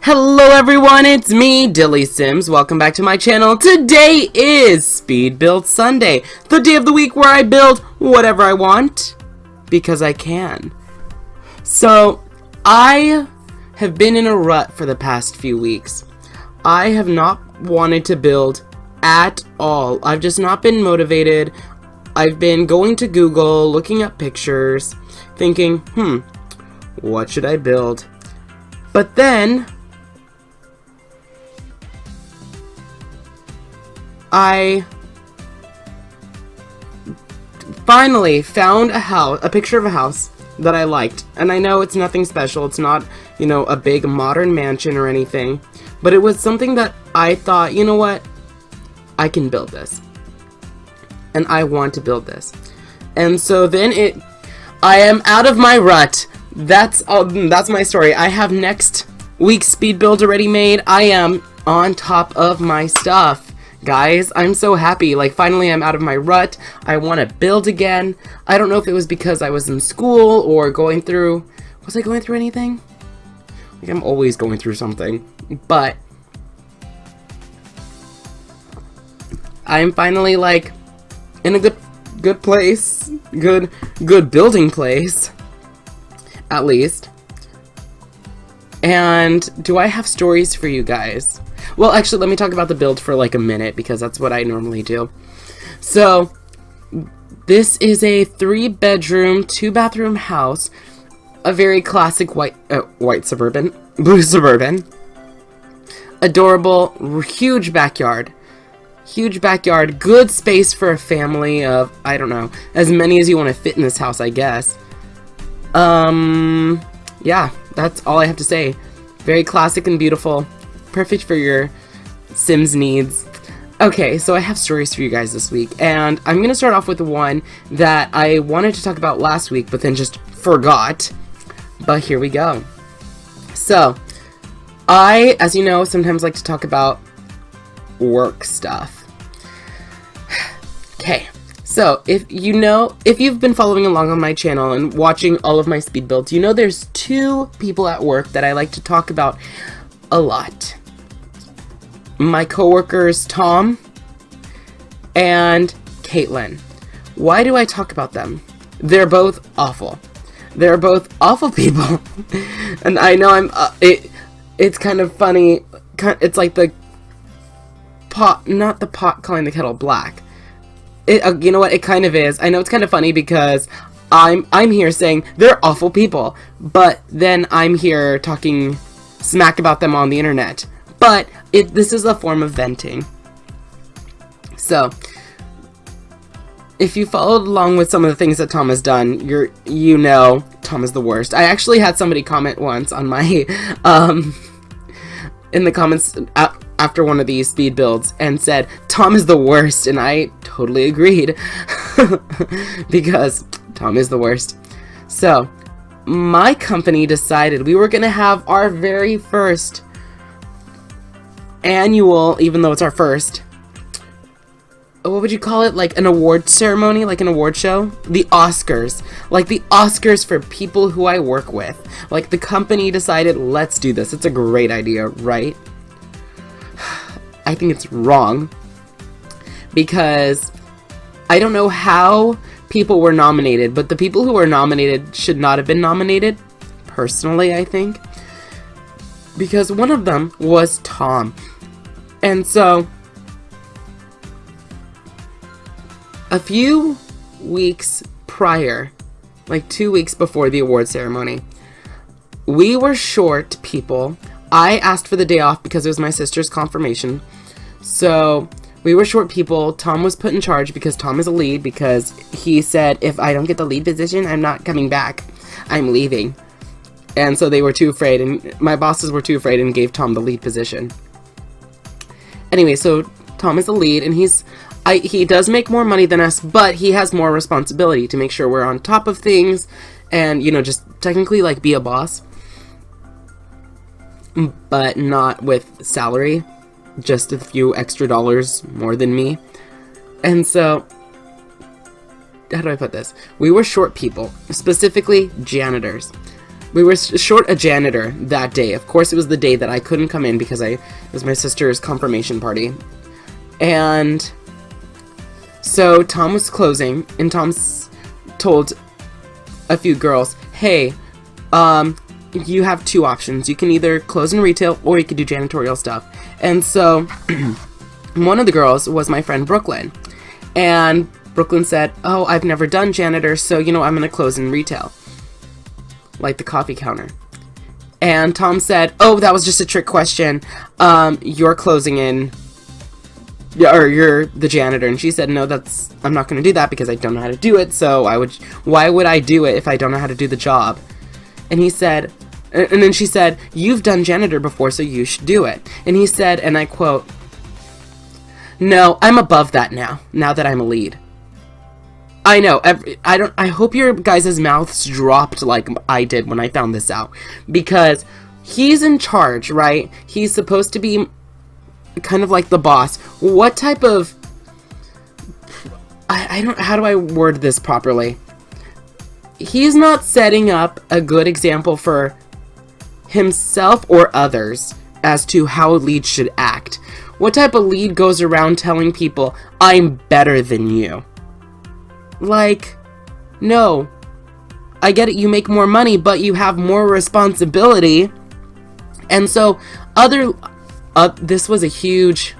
Hello everyone, it's me, DillysSims. Welcome back to my channel. Today is Speed Build Sunday, the day of the week where I build whatever I want, because I can. So, I have been in a rut for the past few weeks. I have not wanted to build at all. I've just not been motivated. I've been going to Google, looking up pictures, thinking, what should I build? But then I finally found a picture of a house that I liked. And I know it's nothing special. It's not, a big modern mansion or anything. But it was something that I thought, you know what? I can build this. And I want to build this. And so then I am out of my rut. That's my story. I have next week's speed build already made. I am on top of my stuff. Guys, I'm so happy. Like, finally I'm out of my rut. I want to build again. I don't know if it was because I was in school or going through... Was I going through anything? Like, I'm always going through something. But I'm finally, like, in a good place. Good building place. At least. And do I have stories for you guys? Well, actually, let me talk about the build for like a minute, because that's what I normally do. So, this is a 3-bedroom, 2-bathroom house. A very classic white Suburban. Blue Suburban. Adorable, huge backyard. Huge backyard, good space for a family of, I don't know, as many as you want to fit in this house, I guess. Yeah, that's all I have to say. Very classic and beautiful. Perfect for your Sims needs. Okay, so I have stories for you guys this week, and I'm going to start off with the one that I wanted to talk about last week, but then just forgot. But here we go. So, I, as you know, sometimes like to talk about work stuff. Okay, so if you've been following along on my channel and watching all of my speed builds, you know there's 2 people at work that I like to talk about a lot. My coworkers Tom and Caitlin. Why do I talk about them? They're both awful. They're both awful people. And I know it's kind of funny. It's like the pot, not the pot calling the kettle black. You know what? It kind of is. I know it's kind of funny because I'm here saying they're awful people, but then I'm here talking smack about them on the internet. But this is a form of venting. So, if you followed along with some of the things that Tom has done, you know Tom is the worst. I actually had somebody comment once on my in the comments after one of these speed builds and said Tom is the worst, and I totally agreed because Tom is the worst. So, my company decided we were going to have our very first annual, even though it's our first, what would you call it? Like an award ceremony? Like an award show? The Oscars. Like the Oscars for people who I work with. Like the company decided, let's do this. It's a great idea, right? I think it's wrong. Because I don't know how people were nominated, but the people who were nominated should not have been nominated. Personally, I think. Because one of them was Tom. And so, a few weeks prior, like 2 weeks before the award ceremony, we were short people. I asked for the day off because it was my sister's confirmation. So, we were short people. Tom was put in charge because Tom is a lead, because he said, if I don't get the lead position, I'm not coming back. I'm leaving. And so they were too afraid, and my bosses were too afraid and gave Tom the lead position. Anyway, so Tom is the lead, and he does make more money than us, but he has more responsibility to make sure we're on top of things and, just technically, like, be a boss. But not with salary, just a few extra dollars more than me. And so, how do I put this? We were short people, specifically janitors. we were short a janitor that day. Of course, it was the day that I couldn't come in because it was my sister's confirmation party. And so Tom was closing, and Tom told a few girls, hey, you have two options. You can either close in retail or you can do janitorial stuff. And so one of the girls was my friend Brooklyn. And Brooklyn said, oh, I've never done janitor, so, I'm going to close in retail. Like the coffee counter. And Tom said, oh, that was just a trick question. You're closing in, or you're the janitor. And she said, no, I'm not going to do that because I don't know how to do it. So why would I do it if I don't know how to do the job? And he said, and then she said, you've done janitor before, so you should do it. And he said, and I quote, no, I'm above that now that I'm a lead. I know, I hope your guys' mouths dropped like I did when I found this out. Because he's in charge, right? He's supposed to be kind of like the boss. What type of, how do I word this properly? He's not setting up a good example for himself or others as to how a lead should act. What type of lead goes around telling people, I'm better than you? Like, no. I get it, you make more money, but you have more responsibility. And so, this was a huge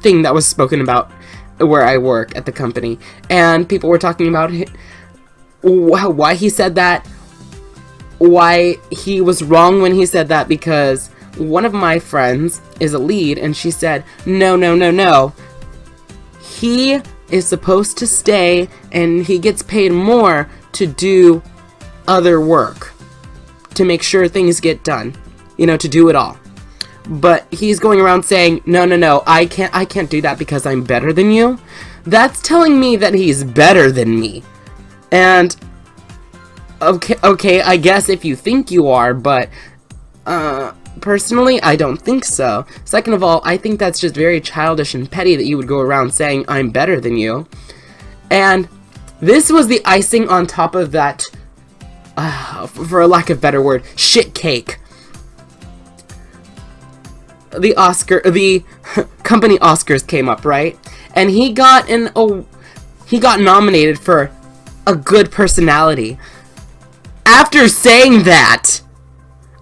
thing that was spoken about where I work at the company. And people were talking about why he said that, why he was wrong when he said that, because one of my friends is a lead, and she said, no. He is supposed to stay, and he gets paid more to do other work, to make sure things get done, to do it all. But he's going around saying, no, I can't do that because I'm better than you. That's telling me that he's better than me. And okay, I guess if you think you are, but personally, I don't think so. Second of all, I think that's just very childish and petty that you would go around saying, I'm better than you. And this was the icing on top of that, for a lack of a better word, shit cake. The company Oscars came up, right? And he got nominated for a good personality. After saying that,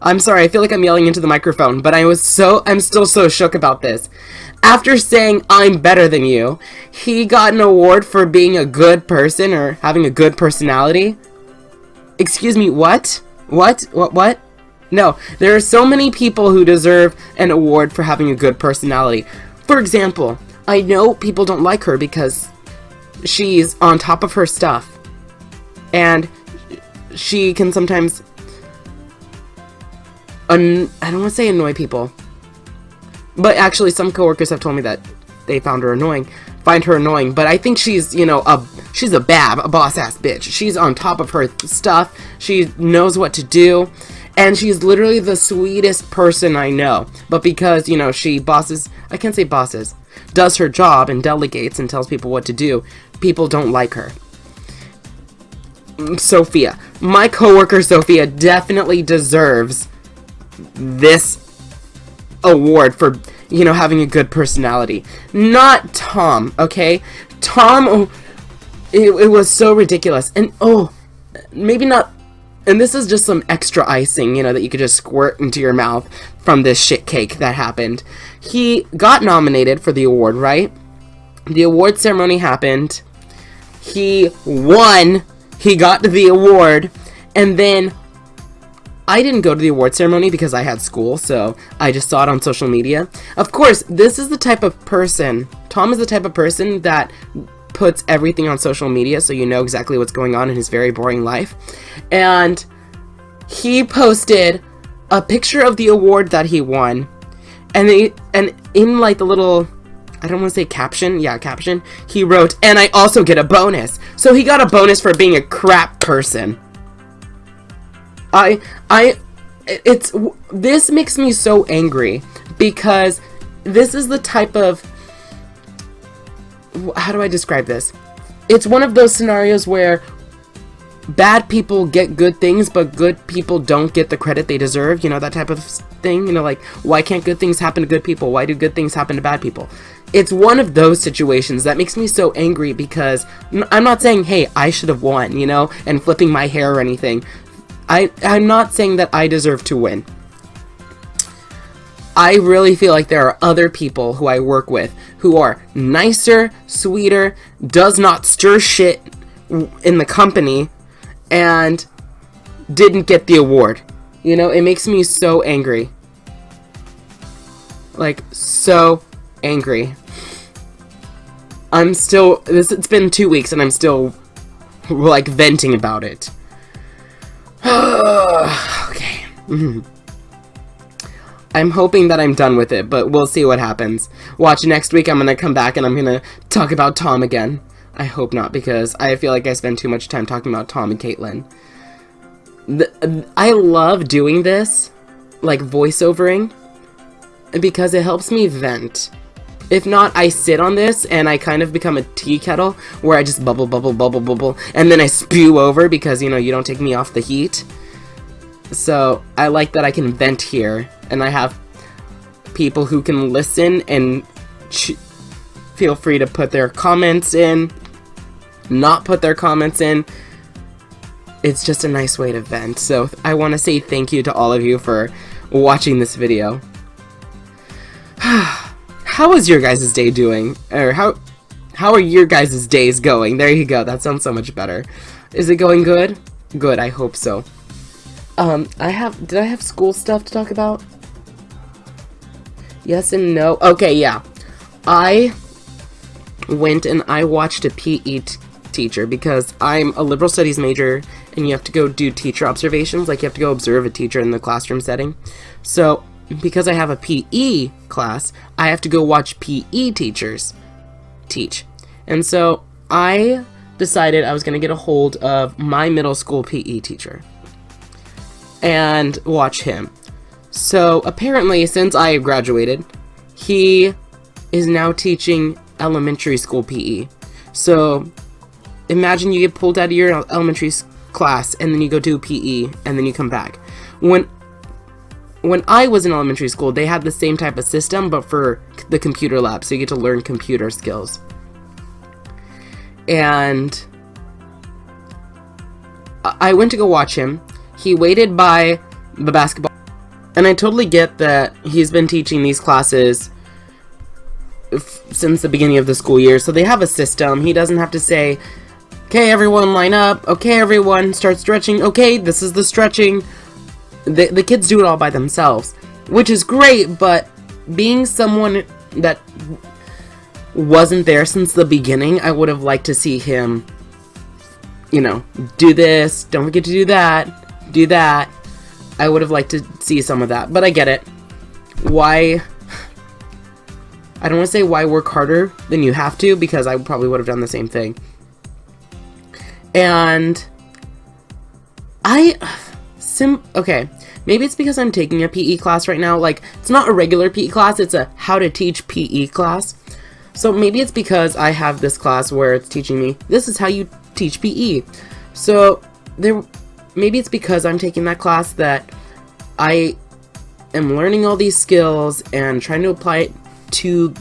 I'm sorry, I feel like I'm yelling into the microphone, but I'm still so shook about this. After saying, I'm better than you, he got an award for being a good person or having a good personality. Excuse me, what? What? No, there are so many people who deserve an award for having a good personality. For example, I know people don't like her because she's on top of her stuff. And she can sometimes, I don't want to say annoy people, but actually some coworkers have told me that they find her annoying, but I think she's, she's a boss-ass bitch. She's on top of her stuff, she knows what to do, and she's literally the sweetest person I know, but because, she does her job and delegates and tells people what to do, people don't like her. Sophia, my coworker Sophia definitely deserves this award for, having a good personality. Not Tom, okay? Tom, it was so ridiculous. And, maybe not, and this is just some extra icing, that you could just squirt into your mouth from this shit cake that happened. He got nominated for the award, right? The award ceremony happened. He won. He got the award, and then I didn't go to the award ceremony because I had school, so I just saw it on social media. Of course, this is the type of person, Tom is the type of person that puts everything on social media so you know exactly what's going on in his very boring life. And he posted a picture of the award that he won, and in like the little, I don't want to say caption, he wrote, and I also get a bonus. So he got a bonus for being a crap person. This makes me so angry, because this is the type of, how do I describe this? It's one of those scenarios where bad people get good things, but good people don't get the credit they deserve, you know, that type of thing, you know, like, why can't good things happen to good people? Why do good things happen to bad people? It's one of those situations that makes me so angry, because I'm not saying, hey, I should have won, you know, and flipping my hair or anything. I'm not saying that I deserve to win. I really feel like there are other people who I work with who are nicer, sweeter, does not stir shit in the company, and didn't get the award. You know, it makes me so angry. Like, so angry. It's been 2 weeks and I'm still, like, venting about it. Okay. I'm hoping that I'm done with it, but we'll see what happens. Watch, next week I'm gonna come back and I'm gonna talk about Tom again. I hope not, because I feel like I spend too much time talking about Tom and Caitlin. I love doing this, like voiceovering, because it helps me vent. If not, I sit on this and I kind of become a tea kettle where I just bubble, bubble, bubble, bubble, and then I spew over because, you know, you don't take me off the heat. So I like that I can vent here, and I have people who can listen and feel free to put their comments in, not put their comments in. It's just a nice way to vent. So I want to say thank you to all of you for watching this video. How is your guys' day doing? Or how are your guys' days going? There you go. That sounds so much better. Is it going good? Good, I hope so. Did I have school stuff to talk about? Yes and no. Okay, yeah. I went and I watched a PE teacher, because I'm a liberal studies major and you have to go do teacher observations, like you have to go observe a teacher in the classroom setting. So because I have a PE class, I have to go watch PE teachers teach. And so I decided I was going to get a hold of my middle school PE teacher and watch him. So apparently, since I graduated, he is now teaching elementary school PE. So imagine you get pulled out of your elementary class and then you go do PE and then you come back. When I was in elementary school, they had the same type of system, but for the computer lab, so you get to learn computer skills. And I went to go watch him. He waited by the basketball, and I totally get that he's been teaching these classes since the beginning of the school year, so they have a system. He doesn't have to say, okay, everyone line up, okay, everyone start stretching, okay, this is the stretching. The kids do it all by themselves, which is great, but being someone that wasn't there since the beginning, I would have liked to see him, you know, do this, don't forget to do that. I would have liked to see some of that, but I get it. Why? I don't want to say why work harder than you have to, because I probably would have done the same thing. And okay, maybe it's because I'm taking a PE class right now. Like, it's not a regular PE class, it's a how to teach PE class. So maybe it's because I have this class where it's teaching me, this is how you teach PE. So maybe it's because I'm taking that class that I am learning all these skills and trying to apply it to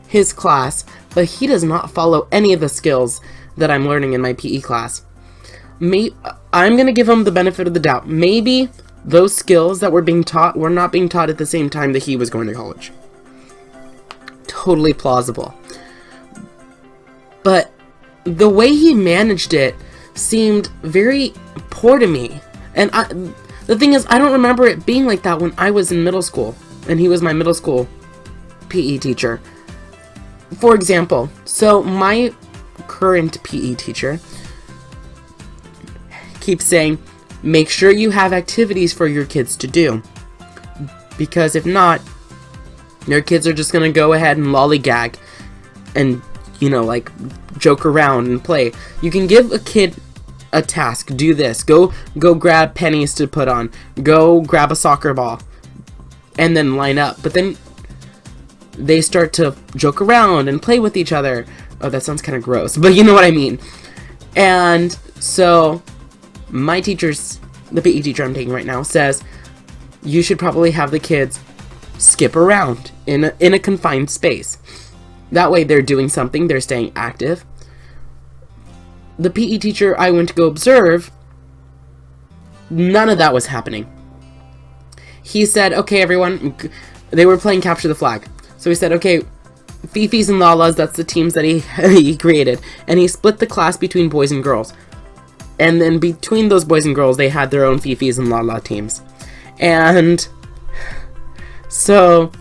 his class, but he does not follow any of the skills that I'm learning in my PE class. I'm going to give him the benefit of the doubt. Maybe those skills that were being taught were not being taught at the same time that he was going to college. Totally plausible. But the way he managed it seemed very poor to me. And the thing is, I don't remember it being like that when I was in middle school, and he was my middle school PE teacher. For example, so my current PE teacher keeps saying, make sure you have activities for your kids to do, because if not, your kids are just gonna go ahead and lollygag and, you know, like, joke around and play. You can give a kid a task, do this, go grab pennies to put on, go grab a soccer ball, and then line up, but then they start to joke around and play with each other. Oh, that sounds kind of gross, but you know what I mean. And so my teacher's, the PE teacher I'm taking right now, says you should probably have the kids skip around in a confined space. That way they're doing something, they're staying active. The PE teacher I went to go observe, none of that was happening. He said, okay, everyone, they were playing capture the flag. So he said, okay, Fifi's and Lala's, that's the teams that he created. And he split the class between boys and girls. And then between those boys and girls, they had their own Fifi's and Lala teams. And so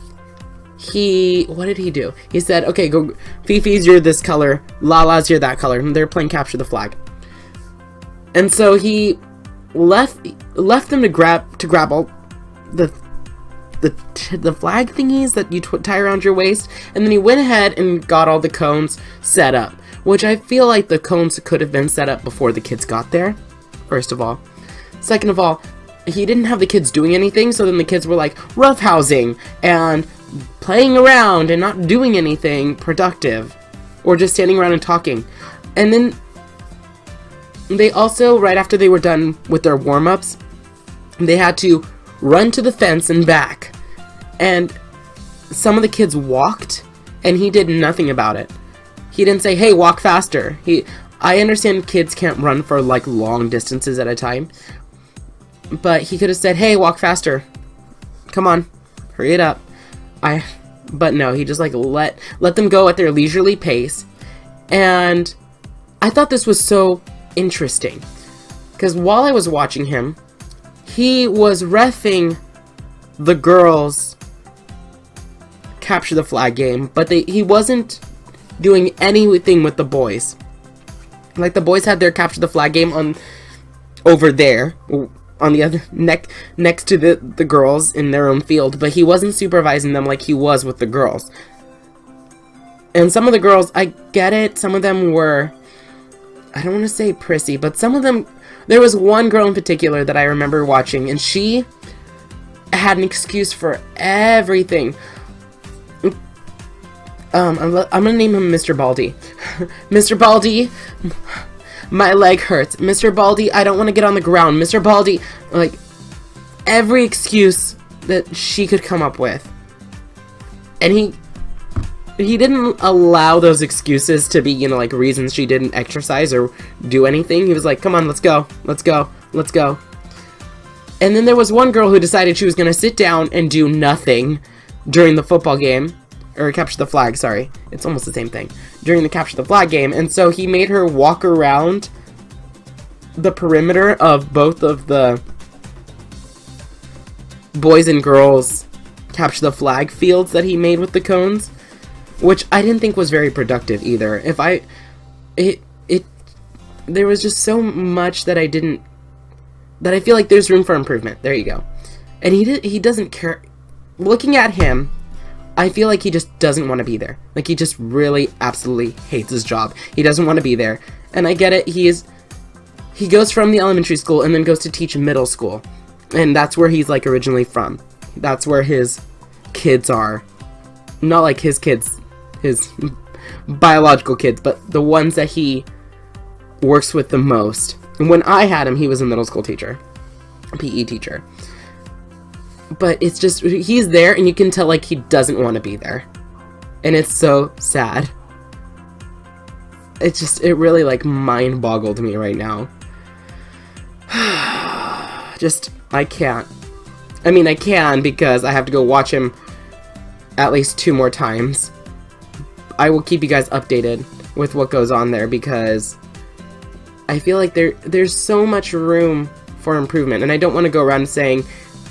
what did he do? He said, okay, go, Fifi's, you're this color, Lala's, you're that color, and they're playing capture the flag. And so he left them to grab all the flag thingies that you tie around your waist, and then he went ahead and got all the cones set up, which I feel like the cones could have been set up before the kids got there, first of all. Second of all, he didn't have the kids doing anything, so then the kids were like roughhousing and playing around and not doing anything productive, or just standing around and talking. And then they also, right after they were done with their warm-ups, they had to run to the fence and back. And some of the kids walked, and he did nothing about it. He didn't say, hey, walk faster. I understand kids can't run for like long distances at a time, but he could have said, hey, walk faster. Come on, hurry it up. But no, he just like let them go at their leisurely pace. And I thought this was so interesting, because while I was watching him, he was reffing the girls' capture the flag game, but he wasn't doing anything with the boys. Like, the boys had their capture the flag game over there, on the other next to the girls in their own field, but he wasn't supervising them like he was with the girls. And some of the girls, I get it, some of them were, I don't want to say prissy, but some of them, there was one girl in particular that I remember watching, and she had an excuse for everything. I'm gonna name him Mr. Baldy. Mr. Baldy, my leg hurts. Mr. Baldy, I don't want to get on the ground. Mr. Baldy, like, every excuse that she could come up with. And he didn't allow those excuses to be, you know, like, reasons she didn't exercise or do anything. He was like, come on, let's go, let's go, let's go. And then there was one girl who decided she was going to sit down and do nothing during the football game. Or capture the flag, sorry. It's almost the same thing. During the capture the flag game. And so he made her walk around the perimeter of both of the boys and girls capture the flag fields that he made with the cones. Which I didn't think was very productive either. There was just so much that I feel like there's room for improvement. There you go. And he doesn't care. Looking at him, I feel like he just doesn't want to be there. Like, he just really absolutely hates his job. He doesn't want to be there. And I get it. He goes from the elementary school and then goes to teach middle school. And that's where he's, like, originally from. That's where his kids are. Not like his kids, his biological kids, but the ones that he works with the most. And when I had him, he was a middle school teacher. A PE teacher. But it's just, he's there and you can tell, like, he doesn't want to be there. And it's so sad. It really, like, mind boggled me right now. I can't. I mean, I can because I have to go watch him at least 2 more times. I will keep you guys updated with what goes on there because I feel like there's so much room for improvement. And I don't want to go around saying,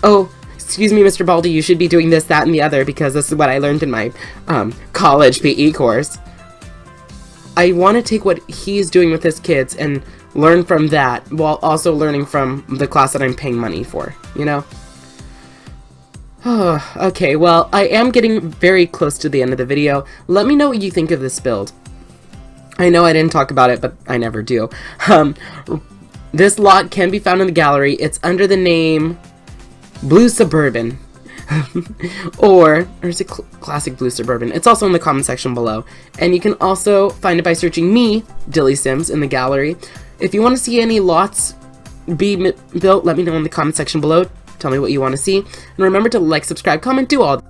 oh, excuse me, Mr. Baldy, you should be doing this, that, and the other because this is what I learned in my college PE course. I want to take what he's doing with his kids and learn from that while also learning from the class that I'm paying money for, you know? Okay, well, I am getting very close to the end of the video. Let me know what you think of this build. I know I didn't talk about it, but I never do. This lot can be found in the gallery. It's under the name Blue Suburban. or is it Classic Blue Suburban? It's also in the comment section below. And you can also find it by searching me, DillysSims, in the gallery. If you want to see any lots be built, let me know in the comment section below. Tell me what you want to see. And remember to like, subscribe, comment, do all